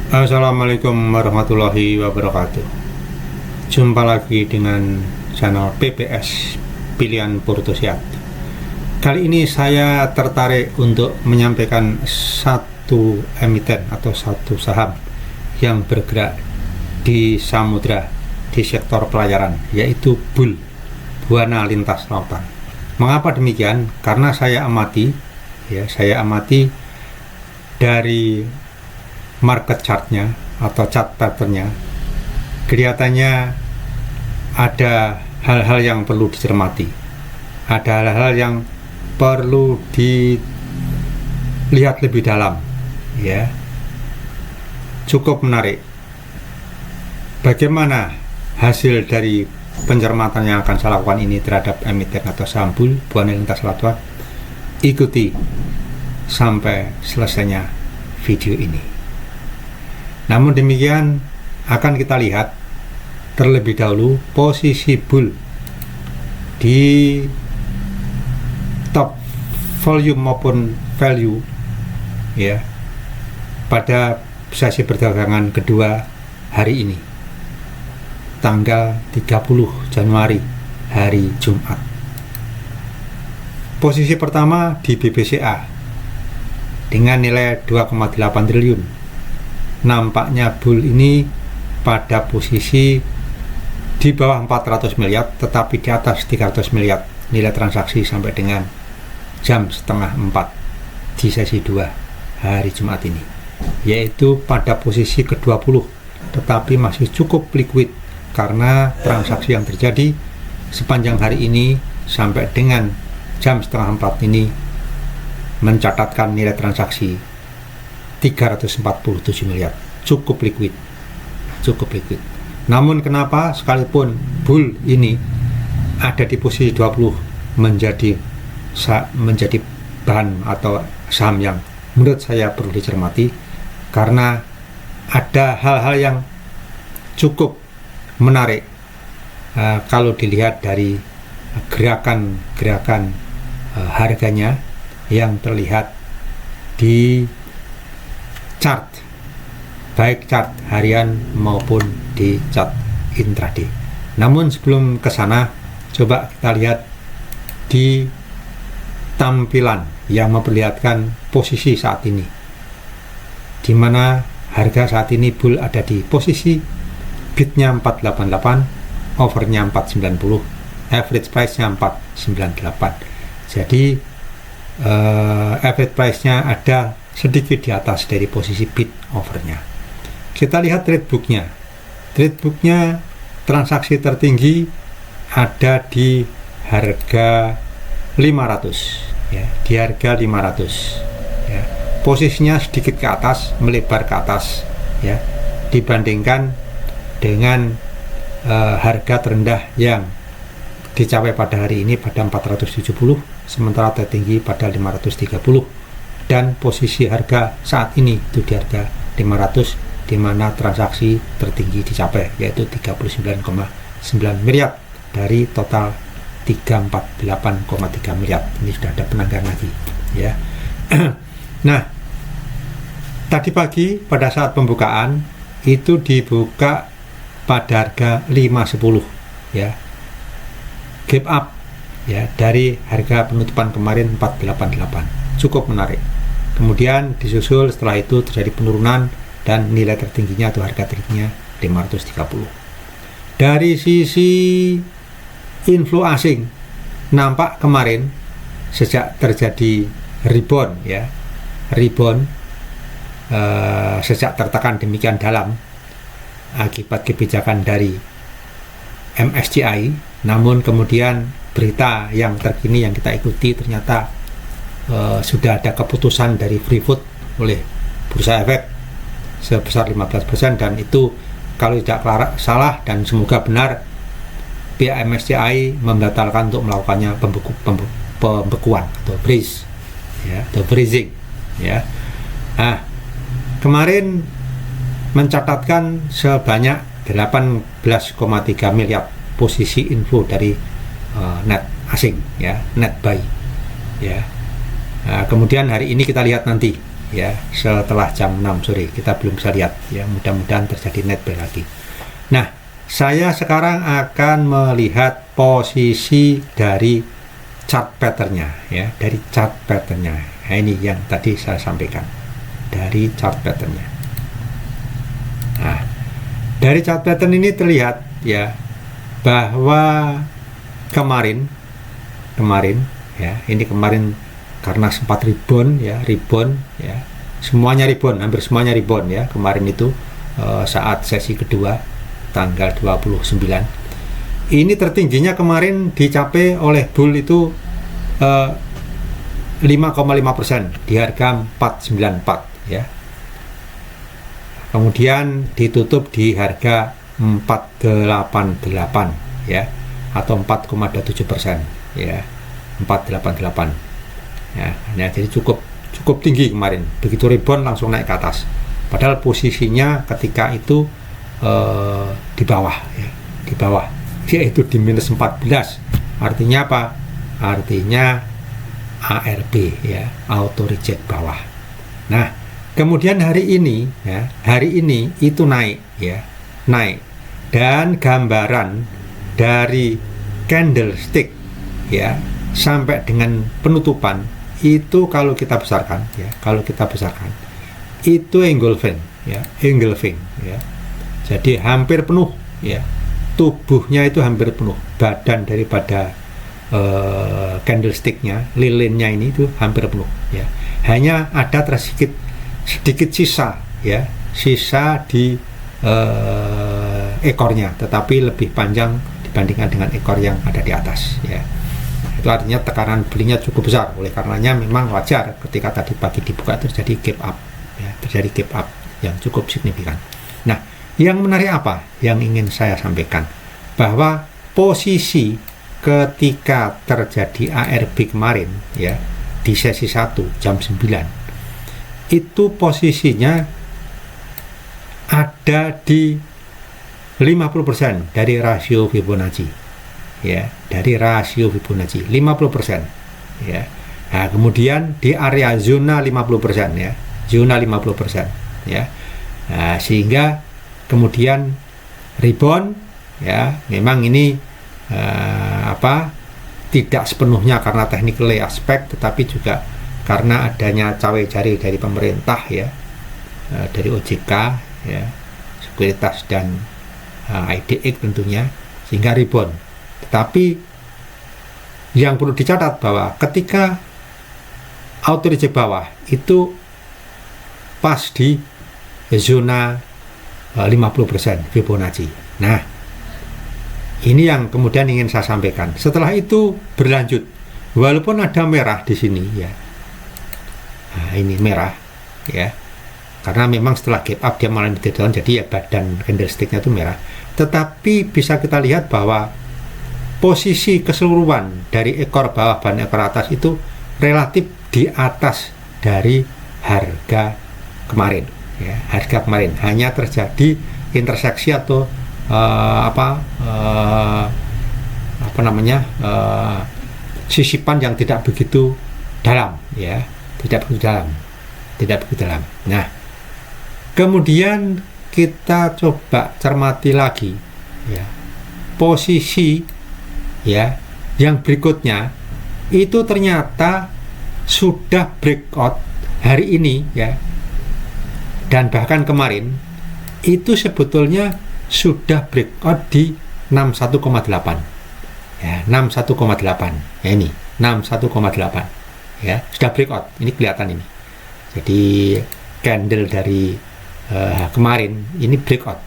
Assalamualaikum warahmatullahi wabarakatuh. Jumpa lagi dengan channel PPS Pilihan Porto Sehat. Kali ini saya tertarik untuk menyampaikan satu emiten atau satu saham yang bergerak di samudra di sektor pelayaran, yaitu BUL, Buana Lintas Lautan. Mengapa demikian? Karena saya amati dari market chartnya atau chart patternnya, kelihatannya ada hal-hal yang perlu dicermati, ada hal-hal yang perlu dilihat lebih dalam, ya. Cukup menarik. Bagaimana hasil dari pencermatan yang akan saya lakukan ini terhadap emiten atau saham BUL, Buana Lintas Lautan? Ikuti sampai selesainya video ini. Namun demikian, akan kita lihat terlebih dahulu posisi BUL di top volume maupun value, ya, pada sesi perdagangan kedua hari ini, tanggal 30 Januari, hari Jumat. Posisi pertama di BBCA dengan nilai 2,8 triliun. Nampaknya BUL ini pada posisi di bawah 400 miliar tetapi di atas 300 miliar nilai transaksi sampai dengan jam setengah 4 di sesi 2 hari Jumat ini, yaitu pada posisi ke-20, tetapi masih cukup liquid karena transaksi yang terjadi sepanjang hari ini sampai dengan jam setengah 4 ini mencatatkan nilai transaksi 347 miliar. Cukup liquid. Namun kenapa sekalipun BUL ini ada di posisi 20 menjadi bahan atau saham yang menurut saya perlu dicermati, karena ada hal-hal yang cukup menarik kalau dilihat dari gerakan harganya yang terlihat di chart, baik chart harian maupun di chart intraday. Namun sebelum ke sana, coba kita lihat di tampilan yang memperlihatkan posisi saat ini, di mana harga saat ini BUL ada di posisi bidnya 488, overnya 490, average price-nya 498. Jadi average price-nya ada sedikit di atas dari posisi bid overnya. Kita lihat trade book-nya. Trade book-nya transaksi tertinggi ada di harga 500, ya, di harga 500, ya. Posisinya sedikit ke atas, melebar ke atas, ya, dibandingkan dengan harga terendah yang dicapai pada hari ini pada 470, sementara tertinggi pada 530. Dan posisi harga saat ini itu di harga 500, di mana transaksi tertinggi dicapai yaitu 39,9 miliar dari total 348,3 miliar. Ini sudah ada penanggalan lagi, ya. Nah, tadi pagi pada saat pembukaan itu dibuka pada harga 510, ya. Gap up, ya, dari harga penutupan kemarin 488. Cukup menarik. Kemudian disusul setelah itu terjadi penurunan dan nilai tertingginya atau harga tertingginya 530. Dari sisi inflow asing, nampak kemarin sejak terjadi rebound, ya, sejak tertekan demikian dalam akibat kebijakan dari MSCI. Namun kemudian berita yang terkini yang kita ikuti ternyata sudah ada keputusan dari Free Float oleh Bursa Efek sebesar 15%, dan itu kalau tidak salah dan semoga benar, pihak MSCI membatalkan untuk melakukannya pembekuan atau freeze, ya, atau freezing, ya. Nah, kemarin mencatatkan sebanyak 18,3 miliar posisi inflow dari net asing, ya, net buy, ya. Nah, kemudian hari ini kita lihat nanti ya setelah jam 6 sore. Kita belum bisa lihat ya, mudah-mudahan terjadi net buy lagi. Nah, saya sekarang akan melihat posisi dari chart patternnya ya, dari chart patternnya. Nah, ini yang tadi saya sampaikan dari chart patternnya. Nah, dari chart pattern ini terlihat ya bahwa kemarin ya, ini kemarin karena sempat rebound ya, semuanya rebound, hampir semuanya rebound ya kemarin itu saat sesi kedua tanggal 29. Ini tertingginya kemarin dicapai oleh bull itu 5,5% di harga 494 ya. Kemudian ditutup di harga 488 ya, atau 4,27% ya, 488 ya. Nah, jadi cukup tinggi kemarin, begitu rebound langsung naik ke atas, padahal posisinya ketika itu di bawah ya, di bawah, yaitu di minus 14. Artinya apa? Artinya ARB ya, auto reject bawah. Nah, kemudian hari ini itu naik ya, naik, dan gambaran dari candlestick ya sampai dengan penutupan itu kalau kita besarkan ya, itu engulfing ya, jadi hampir penuh ya, tubuhnya itu hampir penuh, badan daripada candlesticknya, lilinnya ini itu hampir penuh ya, hanya ada sedikit sisa ya, sisa di ekornya, tetapi lebih panjang dibandingkan dengan ekor yang ada di atas ya. Itu artinya tekanan belinya cukup besar, oleh karenanya memang wajar ketika tadi pagi dibuka terjadi gap up ya, terjadi gap up yang cukup signifikan. Nah, yang menarik apa yang ingin saya sampaikan, bahwa posisi ketika terjadi ARB kemarin ya di sesi 1 jam 9 itu posisinya ada di 50% dari rasio Fibonacci ya, dari rasio Fibonacci 50% ya. Nah, kemudian di area zona 50% ya, zona 50% ya. Nah, sehingga kemudian rebound ya, memang ini tidak sepenuhnya karena technical aspek, tetapi juga karena adanya cawe jari dari pemerintah ya, dari OJK ya, sekuritas dan IDX tentunya, sehingga rebound. Tetapi yang perlu dicatat bahwa ketika auto reject bawah itu pas di zona 50% Fibonacci. Nah, ini yang kemudian ingin saya sampaikan. Setelah itu berlanjut, walaupun ada merah di sini ya. Nah, ini merah ya, karena memang setelah gap up dia malah ditekan, jadi ya badan candlesticknya itu merah. Tetapi bisa kita lihat bahwa posisi keseluruhan dari ekor bawah dan ekor atas itu relatif di atas dari harga kemarin ya, harga kemarin hanya terjadi interseksi atau sisipan yang tidak begitu dalam ya, tidak begitu dalam. Nah, kemudian kita coba cermati lagi ya, posisi ya yang berikutnya itu ternyata sudah breakout hari ini ya, dan bahkan kemarin itu sebetulnya sudah breakout di 61,8 ya, 61,8 ya, ini 61,8 ya, sudah breakout, ini kelihatan ini. Jadi candle dari kemarin ini breakout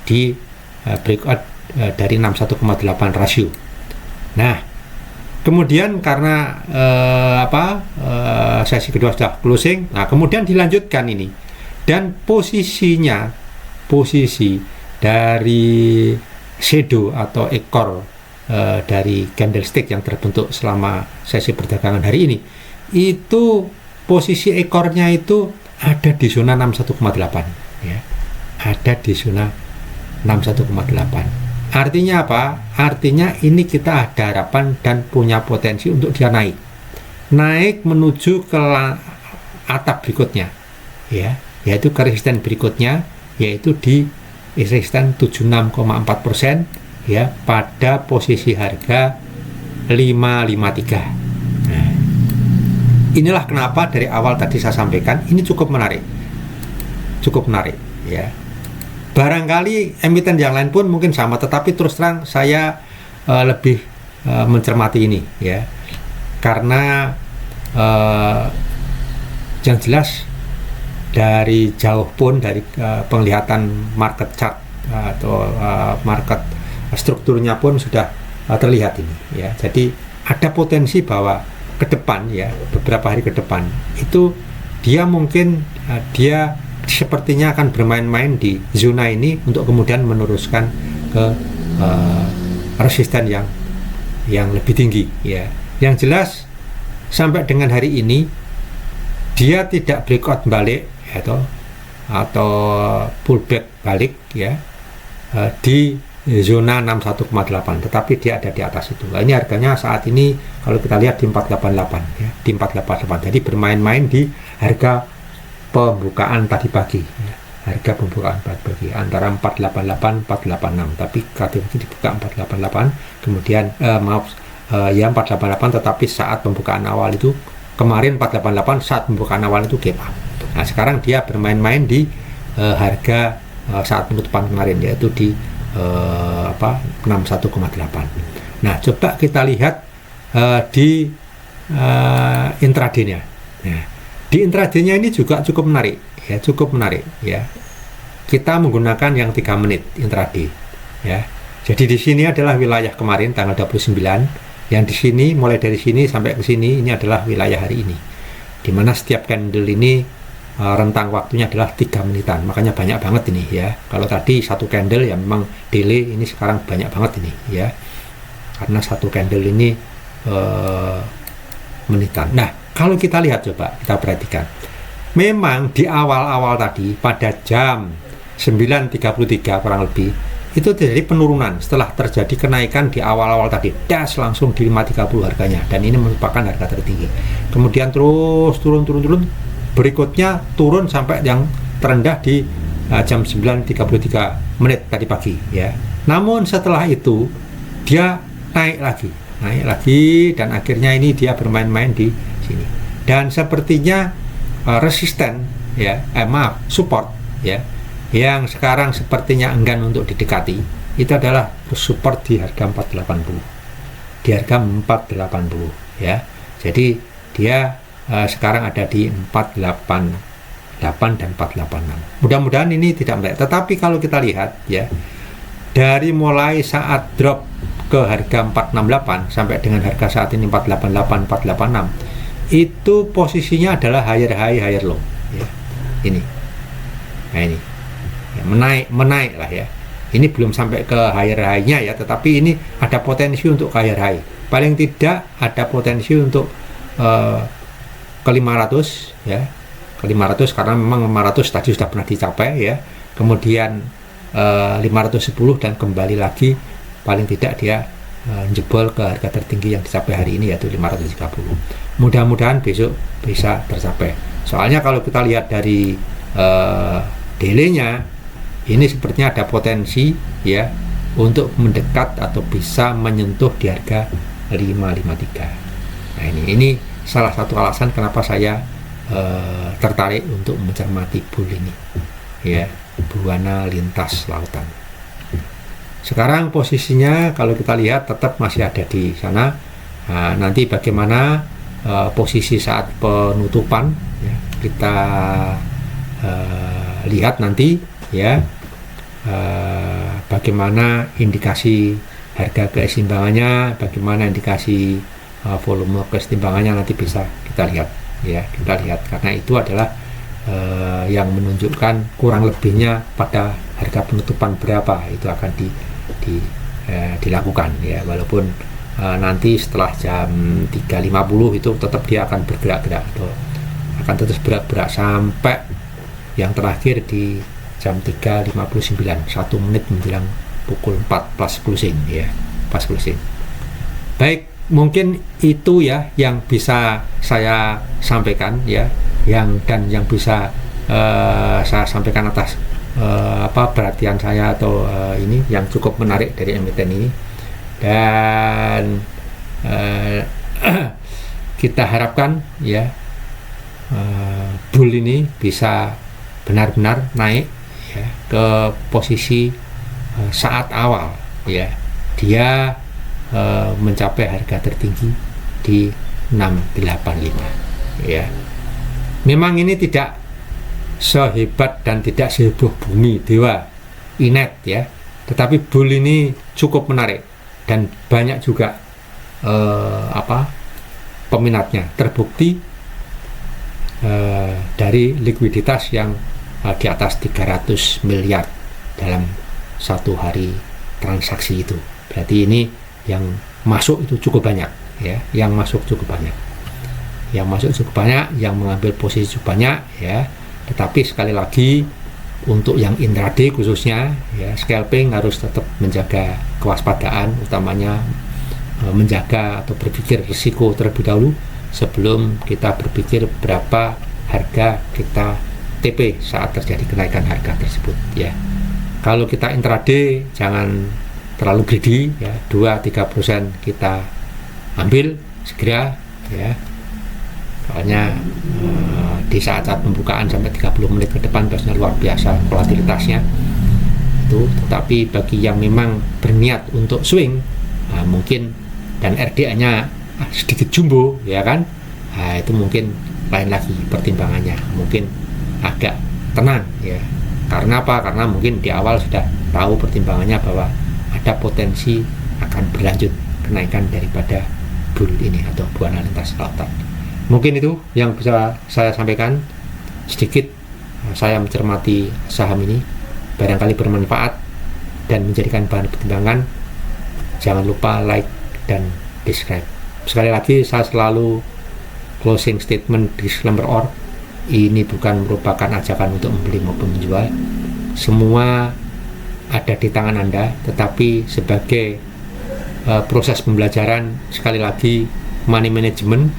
di dari 61,8 rasio. Nah, kemudian karena sesi kedua sudah closing, nah kemudian dilanjutkan ini, dan posisi dari shadow atau ekor dari candlestick yang terbentuk selama sesi perdagangan hari ini, itu posisi ekornya itu ada di zona 61,8 ya, ada di zona 61,8. Artinya apa? Artinya ini kita ada harapan dan punya potensi untuk dia naik menuju ke atap berikutnya ya, yaitu ke resisten berikutnya, yaitu di resisten 76,4% ya, pada posisi harga 553. Nah, inilah kenapa dari awal tadi saya sampaikan ini cukup menarik ya. Barangkali emiten yang lain pun mungkin sama, tetapi terus terang saya lebih mencermati ini ya, karena yang jelas dari jauh pun dari penglihatan market chart atau market strukturnya pun sudah terlihat ini ya. Jadi ada potensi bahwa ke depan ya, beberapa hari ke depan itu dia mungkin dia sepertinya akan bermain-main di zona ini untuk kemudian meneruskan ke resisten yang lebih tinggi ya. Yang jelas sampai dengan hari ini dia tidak breakout balik atau pullback balik ya di zona 61,8, tetapi dia ada di atas itu. Nah, ini harganya saat ini kalau kita lihat di 488 ya, di 488. Jadi bermain-main di harga pembukaan tadi pagi ya. Harga pembukaan pagi antara 488 486, tapi tadi dibuka 488, kemudian ya 488, tetapi saat pembukaan awal itu kemarin 488 saat pembukaan awal itu gap up. Nah, sekarang dia bermain-main di harga saat penutupan kemarin, yaitu di 61,8. Nah, coba kita lihat di intraday-nya. Nah, di intraday-nya ini juga cukup menarik ya. Kita menggunakan yang 3 menit intraday ya. Jadi di sini adalah wilayah kemarin tanggal 29, yang di sini mulai dari sini sampai ke sini ini adalah wilayah hari ini, di mana setiap candle ini rentang waktunya adalah 3 menitan, makanya banyak banget ini ya. Kalau tadi satu candle ya memang delay, ini sekarang banyak banget ini ya, karena satu candle ini menitan. Nah, kalau kita lihat, coba kita perhatikan, memang di awal-awal tadi pada jam 9.33 kurang lebih itu terjadi penurunan setelah terjadi kenaikan di awal-awal tadi, dash langsung di 530 harganya, dan ini merupakan harga tertinggi. Kemudian terus turun, berikutnya turun sampai yang terendah di jam 9.33 menit tadi pagi ya. Namun setelah itu dia naik lagi dan akhirnya ini dia bermain-main di sini, dan sepertinya resisten ya, support ya, yang sekarang sepertinya enggan untuk didekati, itu adalah support di harga 480, di harga 480 ya. Jadi dia sekarang ada di 488 dan 486. Mudah-mudahan ini tidak meleset. Tetapi kalau kita lihat ya, dari mulai saat drop ke harga 468 sampai dengan harga saat ini 488 486, itu posisinya adalah higher high higher low ya. Ini. Nah, ini. Ya, menaik lah ya. Ini belum sampai ke higher high-nya ya, tetapi ini ada potensi untuk higher high. Paling tidak ada potensi untuk ke 500 ya, ke 500, karena memang 500 tadi sudah pernah dicapai ya. Kemudian 510 dan kembali lagi, paling tidak dia jebol ke harga tertinggi yang dicapai hari ini, yaitu 530. Mudah-mudahan besok bisa tercapai. Soalnya kalau kita lihat dari delay-nya, ini sepertinya ada potensi ya untuk mendekat atau bisa menyentuh di harga 553. Nah, ini salah satu alasan kenapa saya tertarik untuk mencermati bull ini ya, buana lintas lautan. Sekarang posisinya kalau kita lihat tetap masih ada di sana. Nah, nanti bagaimana posisi saat penutupan ya, kita lihat nanti ya, bagaimana indikasi harga keseimbangannya, bagaimana indikasi volume keseimbangannya, nanti bisa kita lihat ya, karena itu adalah yang menunjukkan kurang lebihnya pada harga penutupan berapa itu akan dilakukan ya, walaupun nanti setelah jam 3.50 itu tetap dia akan bergerak-gerak atau akan terus bergerak sampai yang terakhir di jam 3.59, 1 menit menjelang pukul 4 plus closing ya, pas closing. Baik, mungkin itu ya yang bisa saya sampaikan ya, yang bisa saya sampaikan atas perhatian saya atau ini yang cukup menarik dari emiten ini. Dan kita harapkan ya bull ini bisa benar-benar naik ya ke posisi saat awal ya dia mencapai harga tertinggi di 685 ya. Memang ini tidak sehebat dan tidak seheboh bumi dewa inet ya, tetapi bull ini cukup menarik dan banyak juga peminatnya. Terbukti dari likuiditas yang di atas 300 miliar dalam satu hari transaksi itu. Berarti ini yang masuk itu cukup banyak ya, yang masuk cukup banyak, yang mengambil posisi cukup banyak ya. Tetapi sekali lagi untuk yang intraday khususnya ya, scalping harus tetap menjaga kewaspadaan, utamanya menjaga atau berpikir risiko terlebih dahulu sebelum kita berpikir berapa harga kita TP saat terjadi kenaikan harga tersebut ya. Kalau kita intraday jangan terlalu greedy ya, 2-3% kita ambil segera ya. Soalnya di saat-saat pembukaan sampai 30 menit ke depan biasanya luar biasa volatilitasnya itu. Tetapi bagi yang memang berniat untuk swing mungkin dan RDA-nya sedikit jumbo ya kan, itu mungkin lain lagi pertimbangannya, mungkin agak tenang ya. Karena apa? Karena mungkin di awal sudah tahu pertimbangannya bahwa ada potensi akan berlanjut kenaikan daripada bull ini atau buana lintas lautan. Mungkin itu yang bisa saya sampaikan sedikit. Saya mencermati saham ini, barangkali bermanfaat dan menjadikan bahan pertimbangan. Jangan lupa like dan subscribe. Sekali lagi saya selalu closing statement disclaimer ini bukan merupakan ajakan untuk membeli maupun menjual. Semua ada di tangan Anda, tetapi sebagai proses pembelajaran, sekali lagi money management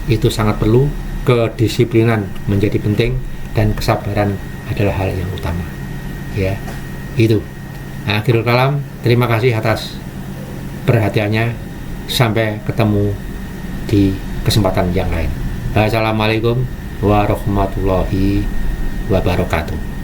itu sangat perlu, kedisiplinan menjadi penting, dan kesabaran adalah hal yang utama ya. Itu akhirul kalam. Terima kasih atas perhatiannya. Sampai ketemu di kesempatan yang lain. Assalamualaikum warahmatullahi wabarakatuh.